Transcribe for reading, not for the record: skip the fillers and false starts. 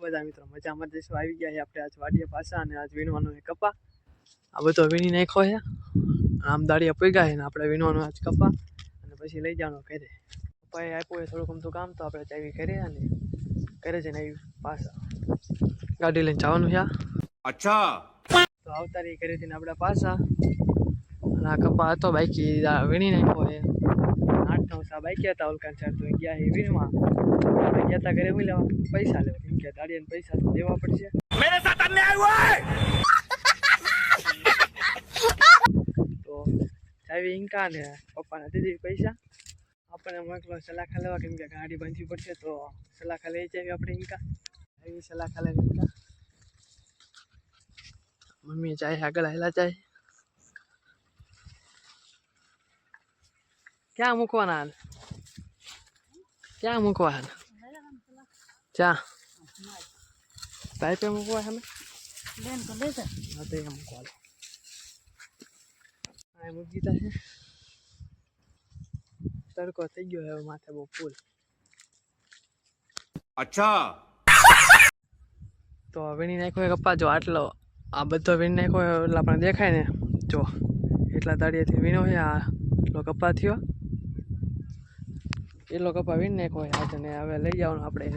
બધા મિત્રો મજામાં જઈશું આવી ગયા છે આપણે આજ વાડીયા પાછા અને આજ વીણવાનો છે કપા આ બધો વીણી નાખ્યો છે આમ દાળિયા પગ્યા છે ને આપણે વીણવાનો આજ કપા અને પછી લઈ જવાનો ઘરે કપા એ આપ્યો થોડુંક અમથું કામ તો આપણે ચાવી ઘરે અને ઘરે જઈને આવી પાછા ગાડી લઈને જવાનું છે અચ્છા તો આવતા રહી ઘરેથી આપણે પાછા અને આ કપા હતો બાઈકી વીણી નાખ્યો છે 8-9 સા બાઈકી હતા ઓલકાન ચાર તો ગયા છે વીણવા ગયા તા ઘરે લેવા પૈસા લેવા કેમ કે દાડિયાને પૈસા તો દેવા પડશે मेरे साथ अन्याय हुआ है તો ચાવી ઇન્કા ને પપ્પાને દીધી પૈસા આપણને મોકલો સલાખા લેવા કેમ કે ગાડી બાંધવી પડશે તો સલાખા લઈ જાય આપણે ઇન્કા એવી સલાખા લઈને ઇન્કા મમ્મી ચાય આગળ આવેલા ચાય ક્યાં મૂકવાના ક્યાં મૂકવા ચા પાઇપે મૂકવા છે બેન તો લેશે હા તો એમ મૂકવા હા મૂકી દીધા છે તડકો થઈ ગયો હવે માથે બહુ ફૂલ अच्छा તો વીણી નાખ્યો કપ્પા જો આટલો આ બધો વીણી નાખ્યો એટલે આપણને દેખાય ને જો એટલા દાડિયાથી વીણો છે આ એટલો કપ્પા થયો એટલો કપા વીણી નાખ્યો છે આજે ને હવે લઈ જવાનું આપણે